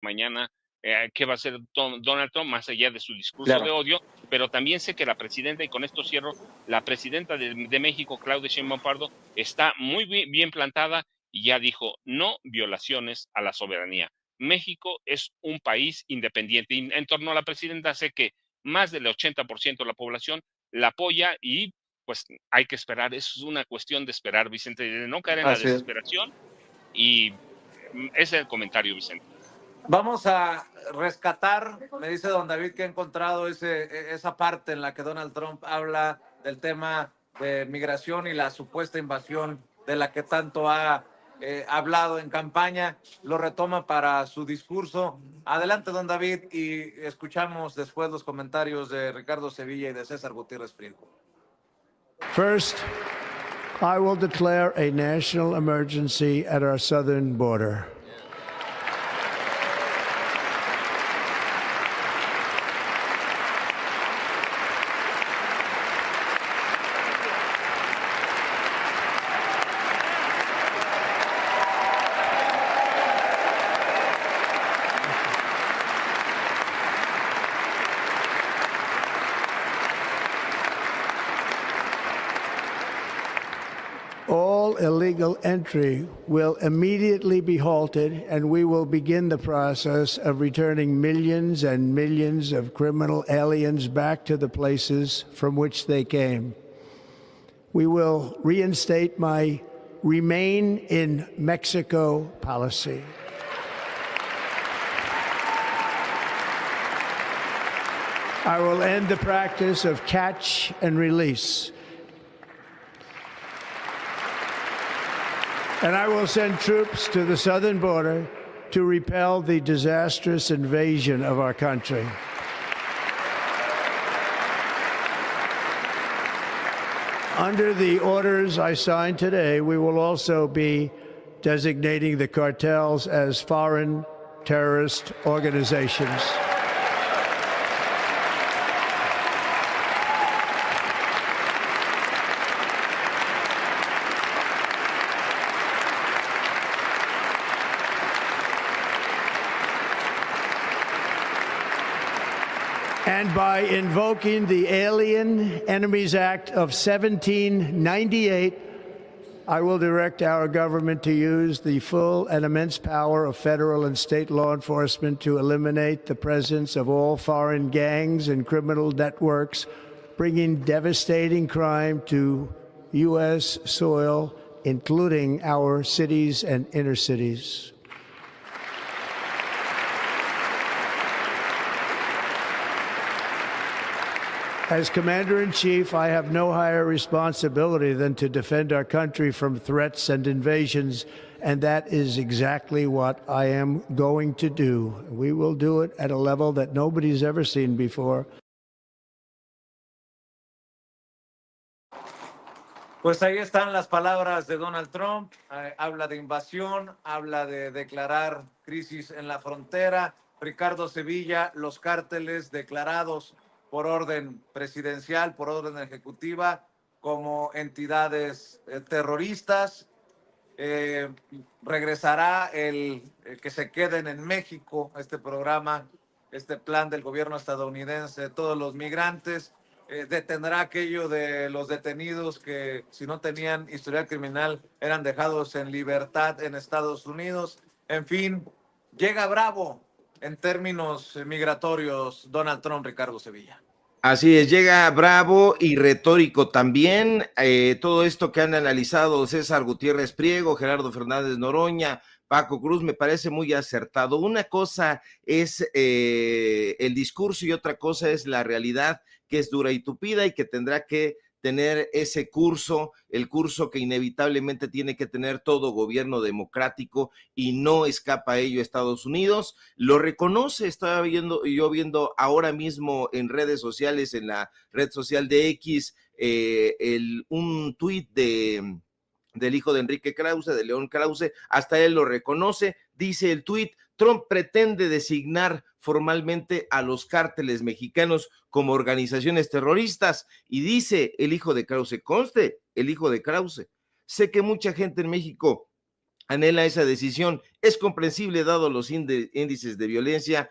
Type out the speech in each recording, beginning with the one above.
mañana qué va a hacer Donald Trump, más allá de su discurso Claro. de odio, pero también sé que la presidenta, y con esto cierro, la presidenta de México, Claudia Sheinbaum Pardo, está muy bien plantada y ya dijo, no violaciones a la soberanía. México es un país independiente. Y en torno a la presidenta, sé que más del 80% de la población la apoya y pues hay que esperar. Es una cuestión de esperar, Vicente, de no caer en la desesperación. Y ese es el comentario, Vicente. Vamos a rescatar, me dice don David que ha encontrado esa parte en la que Donald Trump habla del tema de migración y la supuesta invasión de la que tanto ha hablado en campaña. Lo retoma para su discurso. Adelante, don David, y escuchamos después los comentarios de Ricardo Sevilla y de César Gutiérrez Priego. First, I will declare a national emergency at our southern border. All illegal entry will immediately be halted, and we will begin the process of returning millions and millions of criminal aliens back to the places from which they came. We will reinstate my Remain in Mexico policy. I will end the practice of catch and release. And I will send troops to the southern border to repel the disastrous invasion of our country. Under the orders I signed today, we will also be designating the cartels as foreign terrorist organizations. And by invoking the Alien Enemies Act of 1798, I will direct our government to use the full and immense power of federal and state law enforcement to eliminate the presence of all foreign gangs and criminal networks, bringing devastating crime to U.S. soil, including our cities and inner cities. As Commander-in-Chief, I have no higher responsibility than to defend our country from threats and invasions, and that is exactly what I am going to do. We will do it at a level that nobody's ever seen before. Pues ahí están las palabras de Donald Trump. Habla de invasión, habla de declarar crisis en la frontera. Ricardo Sevilla, los cárteles declarados por orden presidencial, por orden ejecutiva, como entidades terroristas. Regresará el que se queden en México, este programa, este plan del gobierno estadounidense, todos los migrantes. Detendrá aquello de los detenidos que, si no tenían historial criminal, eran dejados en libertad en Estados Unidos. En fin, llega bravo en términos migratorios Donald Trump, Ricardo Sevilla. Así es, llega bravo y retórico también. Todo esto que han analizado César Gutiérrez Priego, Gerardo Fernández Noroña, Paco Cruz, me parece muy acertado. Una cosa es el discurso y otra cosa es la realidad, que es dura y tupida y que tendrá que tener ese curso, el curso que inevitablemente tiene que tener todo gobierno democrático, y no escapa a ello Estados Unidos. Lo reconoce. Estaba viendo ahora mismo en redes sociales, en la red social de X, un tuit del hijo de Enrique Krause, de León Krause. Hasta él lo reconoce. Dice el tuit: Trump pretende designar formalmente a los cárteles mexicanos como organizaciones terroristas, y dice el hijo de Krause, conste, el hijo de Krause: sé que mucha gente en México anhela esa decisión. Es comprensible dado los índices de violencia,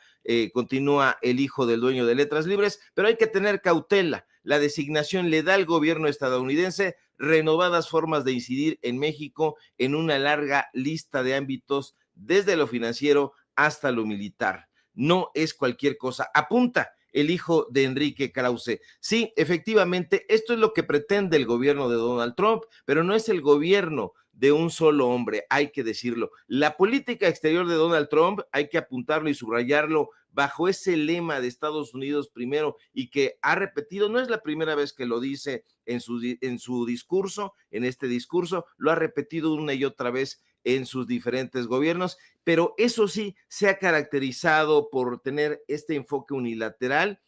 continúa el hijo del dueño de Letras Libres, pero hay que tener cautela. La designación le da al gobierno estadounidense renovadas formas de incidir en México en una larga lista de ámbitos, desde lo financiero hasta lo militar. No es cualquier cosa. Apunta el hijo de Enrique Krause. Sí, efectivamente, esto es lo que pretende el gobierno de Donald Trump, pero no es el gobierno de un solo hombre, hay que decirlo. La política exterior de Donald Trump, hay que apuntarlo y subrayarlo, bajo ese lema de Estados Unidos primero, y que ha repetido, no es la primera vez que lo dice en su discurso, en este discurso, lo ha repetido una y otra vez en sus diferentes gobiernos, pero eso sí, se ha caracterizado por tener este enfoque unilateral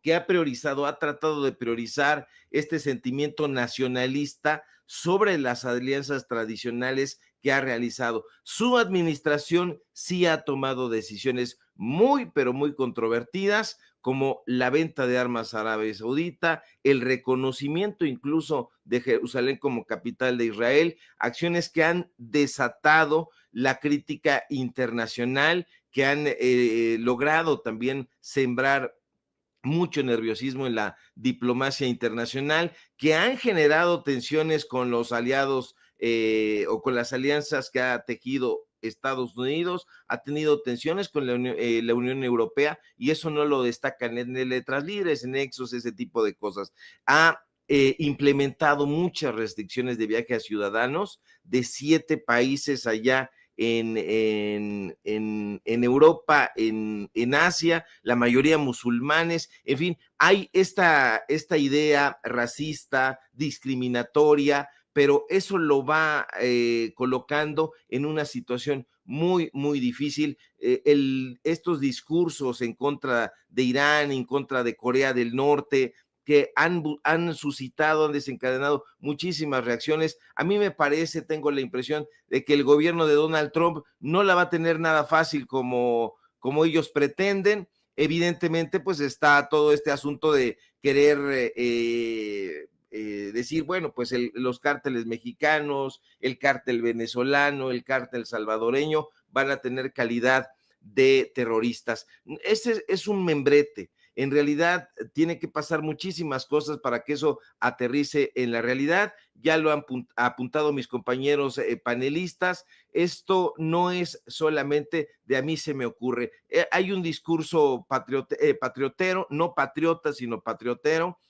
que ha tratado de priorizar este sentimiento nacionalista sobre las alianzas tradicionales que ha realizado. Su administración sí ha tomado decisiones muy, pero muy controvertidas, como la venta de armas a Arabia Saudita, el reconocimiento incluso de Jerusalén como capital de Israel, acciones que han desatado la crítica internacional, que han logrado también sembrar mucho nerviosismo en la diplomacia internacional, que han generado tensiones con los aliados o con las alianzas que ha tejido Estados Unidos, ha tenido tensiones con la Unión Europea, y eso no lo destacan en Letras Libres, en Nexos, ese tipo de cosas. Ha implementado muchas restricciones de viaje a ciudadanos de 7 países allá en Europa, en Asia, la mayoría musulmanes. En fin, hay esta idea racista, discriminatoria, pero eso lo va colocando en una situación muy, muy difícil. Estos discursos en contra de Irán, en contra de Corea del Norte, que han suscitado, han desencadenado muchísimas reacciones. A mí me parece, tengo la impresión de que el gobierno de Donald Trump no la va a tener nada fácil como ellos pretenden. Evidentemente, pues está todo este asunto de querer decir, bueno, pues los cárteles mexicanos, el cártel venezolano, el cártel salvadoreño van a tener calidad de terroristas. Ese es un membrete. En realidad tiene que pasar muchísimas cosas para que eso aterrice en la realidad. Ya lo han apuntado mis compañeros panelistas. Esto no es solamente de a mí se me ocurre. Hay un discurso patriotero, no patriota, sino patriotero,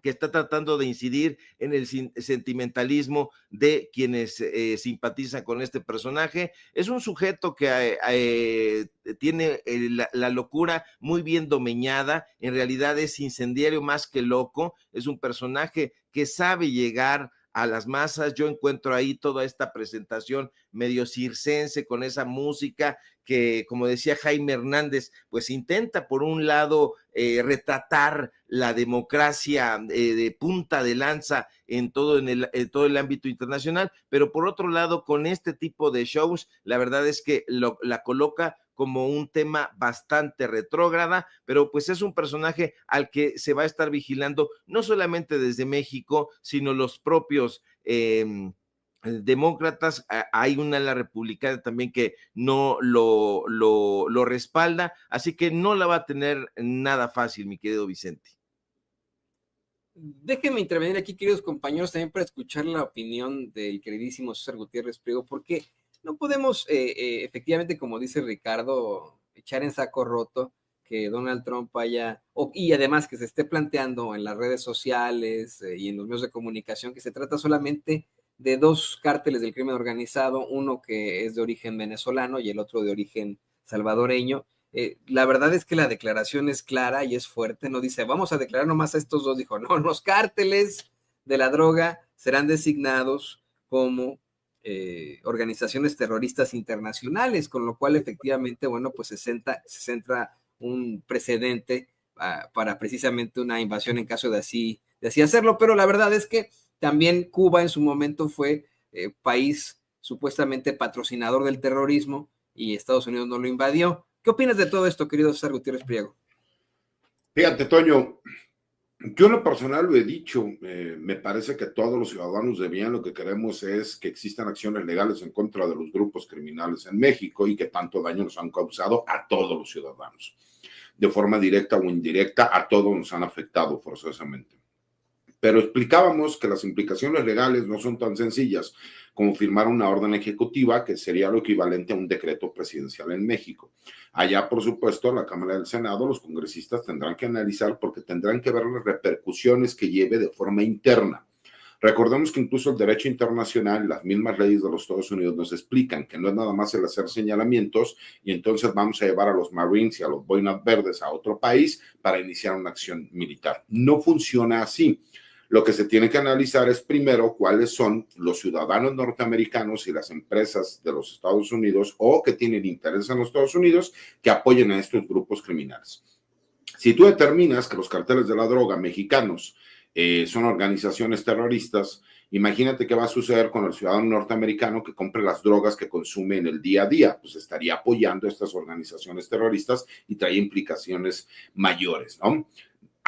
que está tratando de incidir en el sentimentalismo de quienes simpatizan con este personaje. Es un sujeto que tiene la locura muy bien domeñada, en realidad es incendiario más que loco, es un personaje que sabe llegar a las masas. Yo encuentro ahí toda esta presentación medio circense con esa música que, como decía Jaime Hernández, pues intenta por un lado retratar la democracia de punta de lanza en todo el ámbito internacional, pero por otro lado, con este tipo de shows, la verdad es que la coloca como un tema bastante retrógrada, pero pues es un personaje al que se va a estar vigilando no solamente desde México, sino los propios demócratas. Hay una ala republicana también que no lo respalda, así que no la va a tener nada fácil, mi querido Vicente. Déjenme intervenir aquí, queridos compañeros, también para escuchar la opinión del queridísimo César Gutiérrez Priego, porque no podemos, efectivamente, como dice Ricardo, echar en saco roto que Donald Trump y además que se esté planteando en las redes sociales y en los medios de comunicación que se trata solamente de 2 cárteles del crimen organizado, uno que es de origen venezolano y el otro de origen salvadoreño. La verdad es que la declaración es clara y es fuerte, no dice vamos a declarar nomás a estos 2, dijo no, los cárteles de la droga serán designados como organizaciones terroristas internacionales, con lo cual efectivamente, bueno, pues se centra un precedente para precisamente una invasión en caso de así hacerlo, pero la verdad es que también Cuba en su momento fue país supuestamente patrocinador del terrorismo y Estados Unidos no lo invadió. ¿Qué opinas de todo esto, querido César Gutiérrez Priego? Fíjate, Toño, Yo en lo personal lo he dicho, me parece que todos los ciudadanos de bien lo que queremos es que existan acciones legales en contra de los grupos criminales en México y que tanto daño nos han causado a todos los ciudadanos. De forma directa o indirecta, a todos nos han afectado forzosamente. Pero explicábamos que las implicaciones legales no son tan sencillas como firmar una orden ejecutiva, que sería lo equivalente a un decreto presidencial en México. Allá, por supuesto, la Cámara del Senado, los congresistas tendrán que analizar porque tendrán que ver las repercusiones que lleve de forma interna. Recordemos que incluso el derecho internacional, las mismas leyes de los Estados Unidos nos explican que no es nada más el hacer señalamientos y entonces vamos a llevar a los Marines y a los boinas verdes a otro país para iniciar una acción militar. No funciona así. Lo que se tiene que analizar es primero cuáles son los ciudadanos norteamericanos y las empresas de los Estados Unidos o que tienen interés en los Estados Unidos que apoyen a estos grupos criminales. Si tú determinas que los carteles de la droga mexicanos son organizaciones terroristas, imagínate qué va a suceder con el ciudadano norteamericano que compre las drogas que consume en el día a día. Pues estaría apoyando a estas organizaciones terroristas y trae implicaciones mayores, ¿no?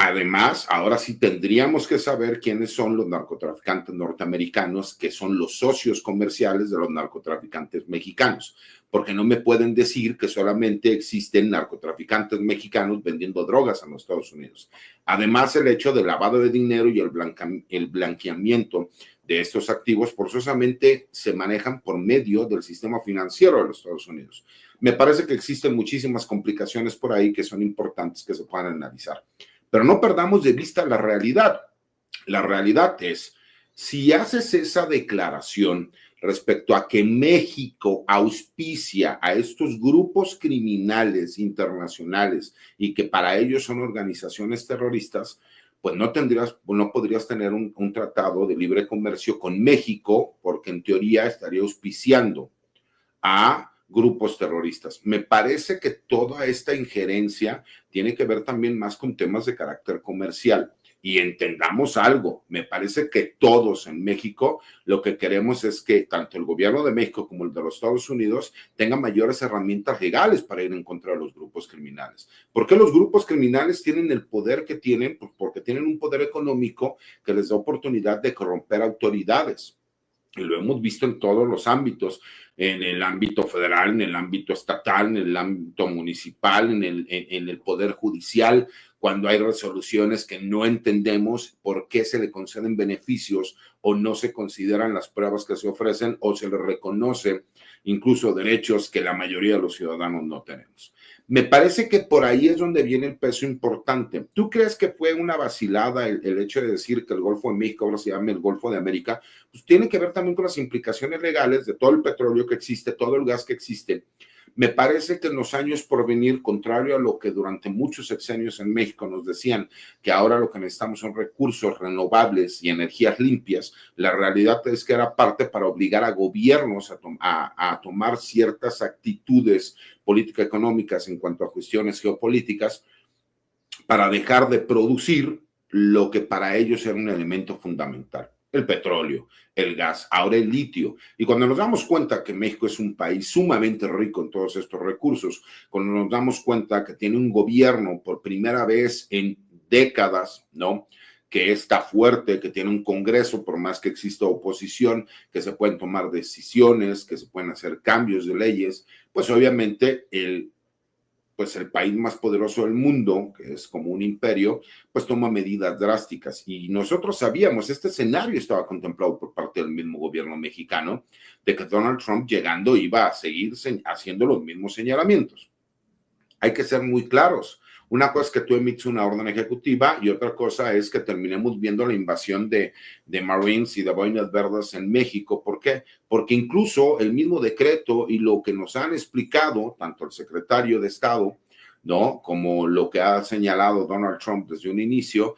Además, ahora sí tendríamos que saber quiénes son los narcotraficantes norteamericanos, que son los socios comerciales de los narcotraficantes mexicanos, porque no me pueden decir que solamente existen narcotraficantes mexicanos vendiendo drogas en los Estados Unidos. Además, el hecho del lavado de dinero y el blanqueamiento de estos activos forzosamente se manejan por medio del sistema financiero de los Estados Unidos. Me parece que existen muchísimas complicaciones por ahí que son importantes que se puedan analizar. Pero no perdamos de vista la realidad. La realidad es, si haces esa declaración respecto a que México auspicia a estos grupos criminales internacionales y que para ellos son organizaciones terroristas, pues no podrías tener un tratado de libre comercio con México, porque en teoría estaría auspiciando a grupos terroristas. Me parece que toda esta injerencia tiene que ver también más con temas de carácter comercial. Y entendamos algo, me parece que todos en México lo que queremos es que tanto el gobierno de México como el de los Estados Unidos tengan mayores herramientas legales para ir en contra de los grupos criminales. ¿Por qué los grupos criminales tienen el poder que tienen? Pues porque tienen un poder económico que les da oportunidad de corromper autoridades. Y lo hemos visto en todos los ámbitos, en el ámbito federal, en el ámbito estatal, en el ámbito municipal, en el poder judicial, cuando hay resoluciones que no entendemos por qué se le conceden beneficios o no se consideran las pruebas que se ofrecen o se le reconoce incluso derechos que la mayoría de los ciudadanos no tenemos. Me parece que por ahí es donde viene el peso importante. ¿Tú crees que fue una vacilada el hecho de decir que el Golfo de México ahora se llama el Golfo de América? Pues tiene que ver también con las implicaciones legales de todo el petróleo que existe, todo el gas que existe. Me parece que en los años por venir, contrario a lo que durante muchos sexenios en México nos decían, que ahora lo que necesitamos son recursos renovables y energías limpias, la realidad es que era parte para obligar a gobiernos a tomar ciertas actitudes político-económicas en cuanto a cuestiones geopolíticas para dejar de producir lo que para ellos era un elemento fundamental. El petróleo, el gas, ahora el litio. Y cuando nos damos cuenta que México es un país sumamente rico en todos estos recursos, cuando nos damos cuenta que tiene un gobierno por primera vez en décadas, ¿no?, que está fuerte, que tiene un Congreso, por más que exista oposición, que se pueden tomar decisiones, que se pueden hacer cambios de leyes, pues obviamente el país más poderoso del mundo, que es como un imperio, pues toma medidas drásticas. Y nosotros sabíamos, este escenario estaba contemplado por parte del mismo gobierno mexicano, de que Donald Trump llegando iba a seguir haciendo los mismos señalamientos. Hay que ser muy claros. Una cosa es que tú emites una orden ejecutiva y otra cosa es que terminemos viendo la invasión de Marines y de boinas verdes en México. ¿Por qué? Porque incluso el mismo decreto y lo que nos han explicado, tanto el secretario de Estado, ¿no?, como lo que ha señalado Donald Trump desde un inicio,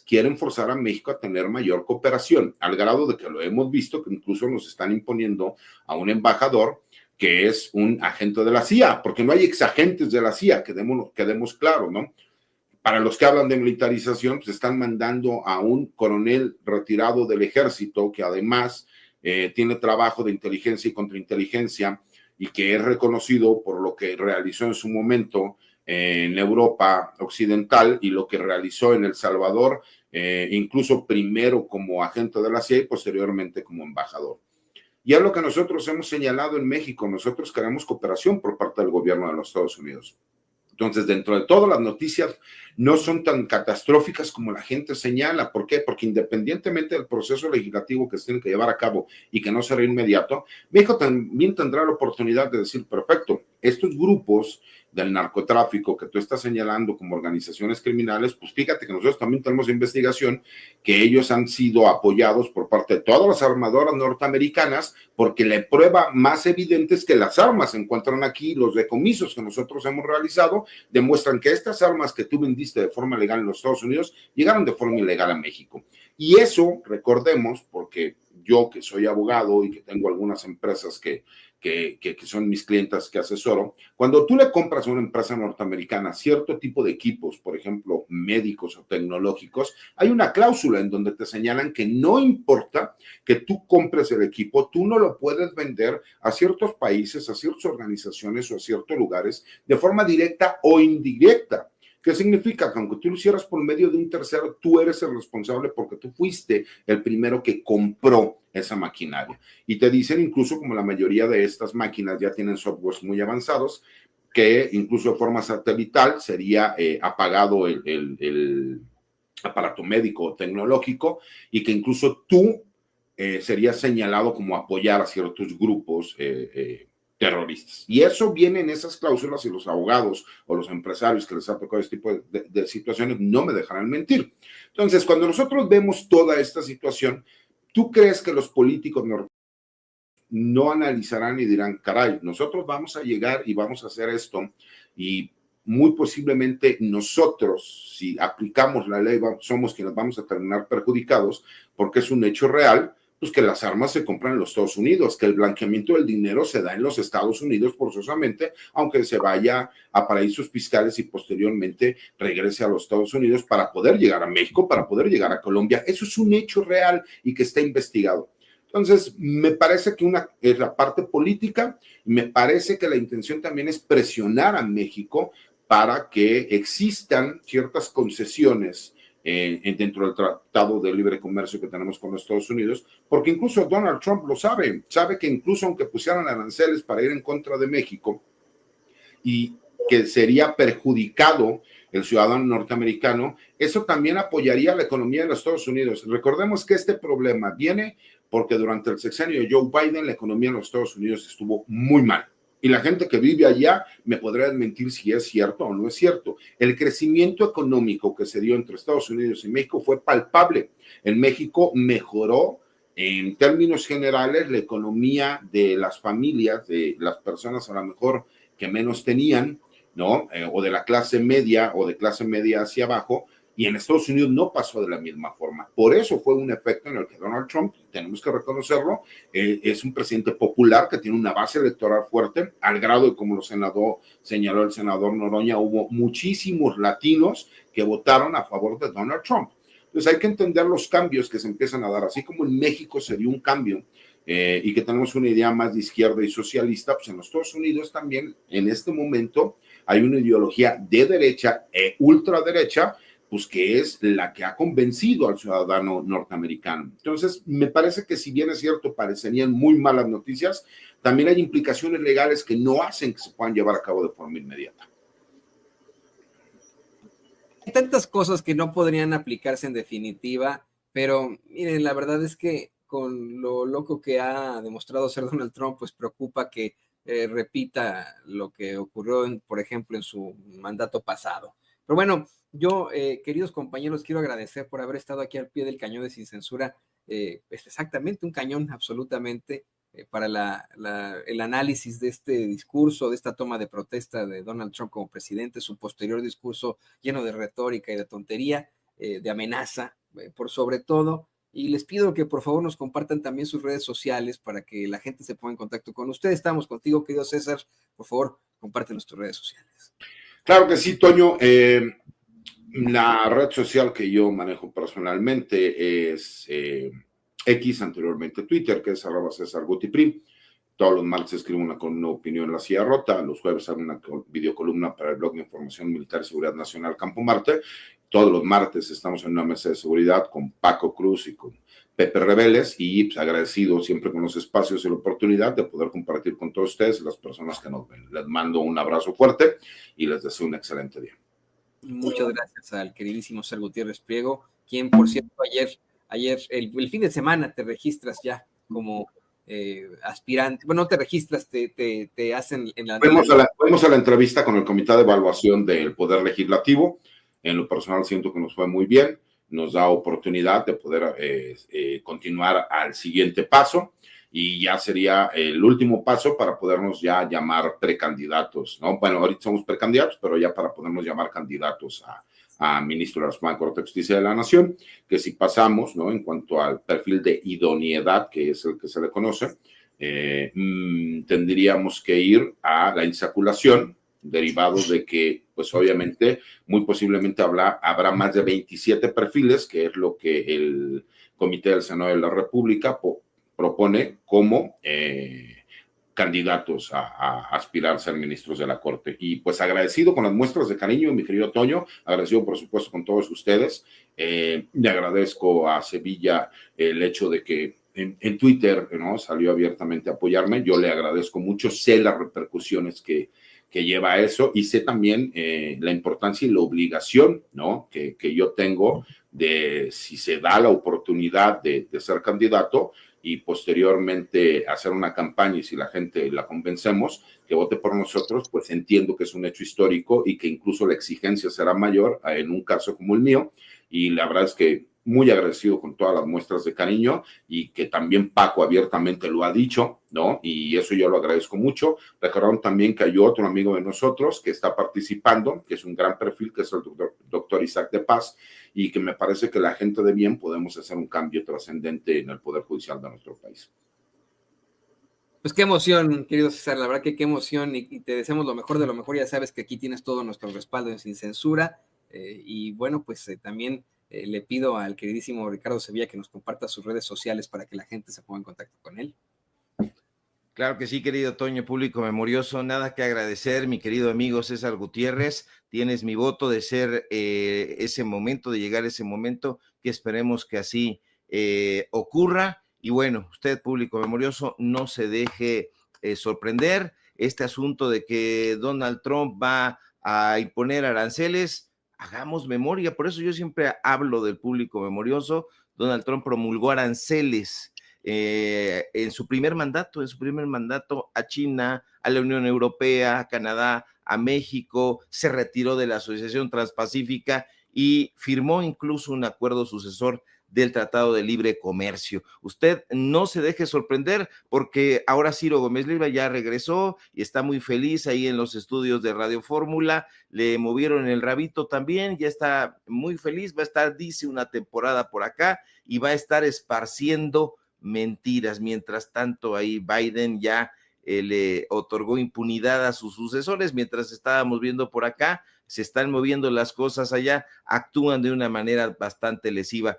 quieren forzar a México a tener mayor cooperación, al grado de que lo hemos visto, que incluso nos están imponiendo a un embajador que es un agente de la CIA, porque no hay exagentes de la CIA, quedemos claros, ¿no? Para los que hablan de militarización, pues están mandando a un coronel retirado del ejército, que además tiene trabajo de inteligencia y contrainteligencia, y que es reconocido por lo que realizó en su momento en Europa Occidental y lo que realizó en El Salvador, incluso primero como agente de la CIA y posteriormente como embajador. Y es lo que nosotros hemos señalado en México. Nosotros queremos cooperación por parte del gobierno de los Estados Unidos. Entonces, dentro de todas las noticias, no son tan catastróficas como la gente señala. ¿Por qué? Porque independientemente del proceso legislativo que se tiene que llevar a cabo y que no será inmediato, México también tendrá la oportunidad de decir, perfecto, estos grupos del narcotráfico que tú estás señalando como organizaciones criminales, pues fíjate que nosotros también tenemos investigación que ellos han sido apoyados por parte de todas las armadoras norteamericanas, porque la prueba más evidente es que las armas se encuentran aquí, los decomisos que nosotros hemos realizado demuestran que estas armas que tú vendiste de forma legal en los Estados Unidos llegaron de forma ilegal a México. Y eso, recordemos, porque yo que soy abogado y que tengo algunas empresas que son mis clientes que asesoro, cuando tú le compras a una empresa norteamericana cierto tipo de equipos, por ejemplo, médicos o tecnológicos, hay una cláusula en donde te señalan que no importa que tú compres el equipo, tú no lo puedes vender a ciertos países, a ciertas organizaciones o a ciertos lugares de forma directa o indirecta. ¿Qué significa? Que aunque tú lo hicieras por medio de un tercero, tú eres el responsable porque tú fuiste el primero que compró esa maquinaria. Y te dicen incluso, como la mayoría de estas máquinas ya tienen softwares muy avanzados, que incluso de forma satelital sería apagado el aparato médico o tecnológico y que incluso tú serías señalado como apoyar a ciertos grupos terroristas. Y eso viene en esas cláusulas y los abogados o los empresarios que les ha tocado este tipo de situaciones no me dejarán mentir. Entonces, cuando nosotros vemos toda esta situación, ¿tú crees que los políticos no analizarán y dirán, caray, nosotros vamos a llegar y vamos a hacer esto y muy posiblemente nosotros, si aplicamos la ley, somos quienes vamos a terminar perjudicados porque es un hecho real? Pues que las armas se compran en los Estados Unidos, que el blanqueamiento del dinero se da en los Estados Unidos forzosamente, aunque se vaya a paraísos fiscales y posteriormente regrese a los Estados Unidos para poder llegar a México, para poder llegar a Colombia. Eso es un hecho real y que está investigado. Entonces, me parece que una es la parte política, me parece que la intención también es presionar a México para que existan ciertas concesiones dentro del Tratado de Libre Comercio que tenemos con los Estados Unidos, porque incluso Donald Trump lo sabe que incluso aunque pusieran aranceles para ir en contra de México y que sería perjudicado el ciudadano norteamericano, eso también apoyaría la economía de los Estados Unidos. Recordemos que este problema viene porque durante el sexenio de Joe Biden la economía en los Estados Unidos estuvo muy mal. Y la gente que vive allá me podrá desmentir si es cierto o no es cierto. El crecimiento económico que se dio entre Estados Unidos y México fue palpable. En México mejoró en términos generales la economía de las familias, de las personas a lo mejor que menos tenían, ¿no? O de la clase media o de clase media hacia abajo. Y en Estados Unidos no pasó de la misma forma. Por eso fue un efecto en el que Donald Trump, tenemos que reconocerlo, es un presidente popular que tiene una base electoral fuerte, al grado de, como señaló el senador Noroña, hubo muchísimos latinos que votaron a favor de Donald Trump. Entonces hay que entender los cambios que se empiezan a dar, así como en México se dio un cambio y que tenemos una idea más de izquierda y socialista, pues en los Estados Unidos también en este momento hay una ideología de derecha e ultraderecha, pues que es la que ha convencido al ciudadano norteamericano. Entonces, me parece que si bien es cierto, parecerían muy malas noticias, también hay implicaciones legales que no hacen que se puedan llevar a cabo de forma inmediata. Hay tantas cosas que no podrían aplicarse en definitiva, pero miren, la verdad es que con lo loco que ha demostrado ser Donald Trump, pues preocupa que repita lo que ocurrió, por ejemplo, en su mandato pasado. Pero bueno, yo, queridos compañeros, quiero agradecer por haber estado aquí al pie del cañón de Sin Censura. Es exactamente un cañón, absolutamente, para el análisis de este discurso, de esta toma de protesta de Donald Trump como presidente, su posterior discurso lleno de retórica y de tontería, de amenaza, por sobre todo. Y les pido que por favor nos compartan también sus redes sociales para que la gente se ponga en contacto con ustedes. Estamos contigo, querido César. Por favor, compártenos tus redes sociales. Claro que sí, Toño. La red social que yo manejo personalmente es X, anteriormente Twitter, que es @CésarGutiPri. Todos los martes escribo una opinión en La Silla Rota, los jueves hago una videocolumna para el blog de información militar y seguridad nacional Campo Marte. Todos los martes estamos en una mesa de seguridad con Paco Cruz y con Pepe Reveles, y pues, agradecido siempre con los espacios y la oportunidad de poder compartir con todos ustedes, las personas que nos ven. Les mando un abrazo fuerte y les deseo un excelente día. Muchas gracias al queridísimo César Gutiérrez Priego, quien, por cierto, ayer el fin de semana te registras ya como aspirante. Bueno, no te registras, te hacen en la... Fuimos a la entrevista con el Comité de Evaluación del Poder Legislativo. En lo personal siento que nos fue muy bien. Nos da oportunidad de poder continuar al siguiente paso, y ya sería el último paso para podernos ya llamar precandidatos, ¿no? Bueno, ahorita somos precandidatos, pero ya para podernos llamar candidatos a ministro de la Suprema Corte de Justicia de la Nación, que si pasamos, ¿no? En cuanto al perfil de idoneidad, que es el que se le conoce, tendríamos que ir a la insaculación, derivado de que, pues obviamente, muy posiblemente habrá más de 27 perfiles, que es lo que el Comité del Senado de la República propone como candidatos a aspirar a ser ministros de la Corte. Y pues agradecido con las muestras de cariño, mi querido Toño, agradecido por supuesto con todos ustedes. Le agradezco a Sevilla el hecho de que en Twitter, ¿no?, salió abiertamente a apoyarme. Yo le agradezco mucho, sé las repercusiones que lleva a eso, y sé también la importancia y la obligación, ¿no?, que yo tengo de, si se da la oportunidad de ser candidato y posteriormente hacer una campaña, y si la gente la convencemos que vote por nosotros, pues entiendo que es un hecho histórico y que incluso la exigencia será mayor en un caso como el mío, y la verdad es que muy agradecido con todas las muestras de cariño, y que también Paco abiertamente lo ha dicho, ¿no? Y eso yo lo agradezco mucho. Recordaron también que hay otro amigo de nosotros que está participando, que es un gran perfil, que es el doctor Isaac de Paz, y que me parece que la gente de bien podemos hacer un cambio trascendente en el Poder Judicial de nuestro país. Pues qué emoción, querido César, la verdad que qué emoción, y te deseamos lo mejor de lo mejor. Ya sabes que aquí tienes todo nuestro respaldo en Sin Censura, y bueno, pues también le pido al queridísimo Ricardo Sevilla que nos comparta sus redes sociales para que la gente se ponga en contacto con él. Claro que sí, querido Toño, público memorioso, nada que agradecer, mi querido amigo César Gutiérrez, tienes mi voto de ser ese momento, de llegar a ese momento, que esperemos que así ocurra. Y bueno, usted, público memorioso, no se deje sorprender. Este asunto de que Donald Trump va a imponer aranceles, hagamos memoria, por eso yo siempre hablo del público memorioso. Donald Trump promulgó aranceles en su primer mandato a China, a la Unión Europea, a Canadá, a México, se retiró de la Asociación Transpacífica y firmó incluso un acuerdo sucesor del Tratado de Libre Comercio. Usted no se deje sorprender, porque ahora Ciro Gómez Leiva ya regresó y está muy feliz ahí en los estudios de Radio Fórmula, le movieron el rabito también, ya está muy feliz, va a estar, dice, una temporada por acá y va a estar esparciendo mentiras. Mientras tanto, ahí Biden ya le otorgó impunidad a sus sucesores. Mientras estábamos viendo por acá, se están moviendo las cosas allá, actúan de una manera bastante lesiva.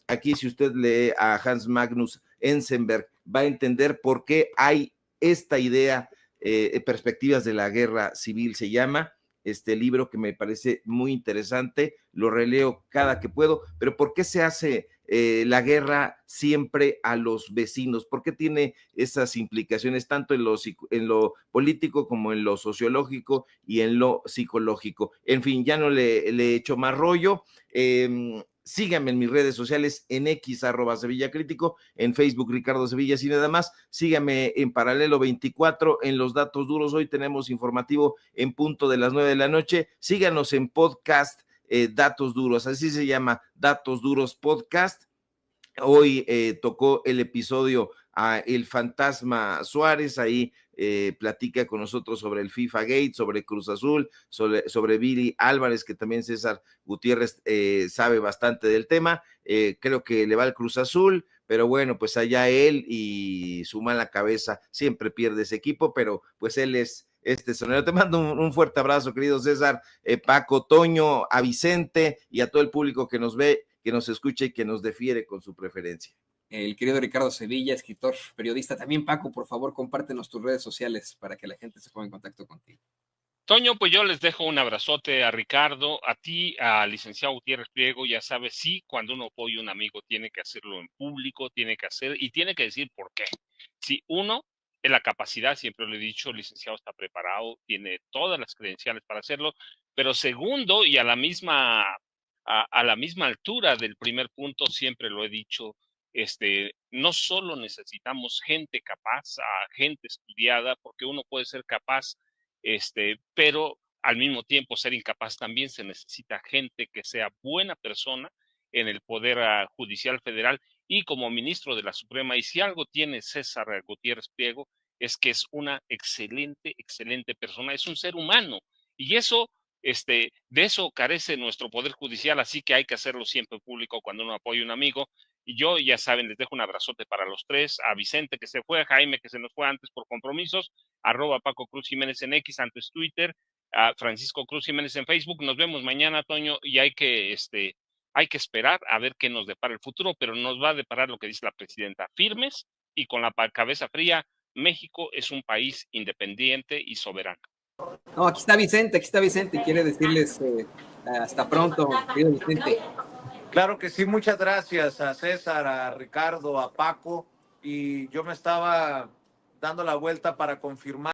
Aquí, si usted lee a Hans Magnus Enzensberger, va a entender por qué hay esta idea, Perspectivas de la Guerra Civil se llama este libro, que me parece muy interesante, lo releo cada que puedo. Pero ¿por qué se hace la guerra siempre a los vecinos? ¿Por qué tiene esas implicaciones tanto en lo político como en lo sociológico y en lo psicológico? En fin, ya no le echo más rollo. Síganme en mis redes sociales, en X, @SevillaCrítico, en Facebook, Ricardo Sevilla, y nada más. Síganme en Paralelo 24, en Los Datos Duros. Hoy tenemos informativo en punto de las 9 de la noche. Síganos en podcast, Datos Duros, así se llama, Datos Duros Podcast. Hoy tocó el episodio a El Fantasma Suárez, ahí platica con nosotros sobre el FIFA Gate, sobre Cruz Azul, sobre Viri Álvarez, que también César Gutiérrez sabe bastante del tema. Creo que le va al Cruz Azul, pero bueno, pues allá él y su mala cabeza, siempre pierde ese equipo, pero pues él es sonero. Te mando un fuerte abrazo, querido César, Paco, Toño, a Vicente y a todo el público que nos ve, que nos escucha y que nos defiere con su preferencia. el querido Ricardo Sevilla, escritor, periodista. También, Paco, por favor, compártenos tus redes sociales para que la gente se ponga en contacto contigo. Toño, pues yo les dejo un abrazote a Ricardo, a ti, al licenciado Gutiérrez Priego. Ya sabes, sí, cuando uno apoya a un amigo tiene que hacerlo en público, tiene que hacer y tiene que decir por qué. Si uno, en la capacidad, siempre lo he dicho, el licenciado está preparado, tiene todas las credenciales para hacerlo, pero segundo, y a la misma altura del primer punto, siempre lo he dicho, no solo necesitamos gente capaz, gente estudiada, porque uno puede ser capaz, pero al mismo tiempo ser incapaz. También se necesita gente que sea buena persona en el Poder Judicial Federal y como ministro de la Suprema. Y si algo tiene César Gutiérrez Priego es que es una excelente, excelente persona, es un ser humano. Y eso, de eso carece nuestro Poder Judicial, así que hay que hacerlo siempre público cuando uno apoya a un amigo. Y yo, ya saben, les dejo un abrazote para los tres, a Vicente que se fue, a Jaime que se nos fue antes por compromisos, @ Cruz Jiménez en X, antes Twitter, a Francisco Cruz Jiménez en Facebook. Nos vemos mañana, Toño, y hay que esperar a ver qué nos depara el futuro, pero nos va a deparar lo que dice la presidenta, firmes y con la cabeza fría. México es un país independiente y soberano. No, aquí está Vicente, quiere decirles hasta pronto, querido Vicente. Claro que sí, muchas gracias a César, a Ricardo, a Paco, y yo me estaba dando la vuelta para confirmar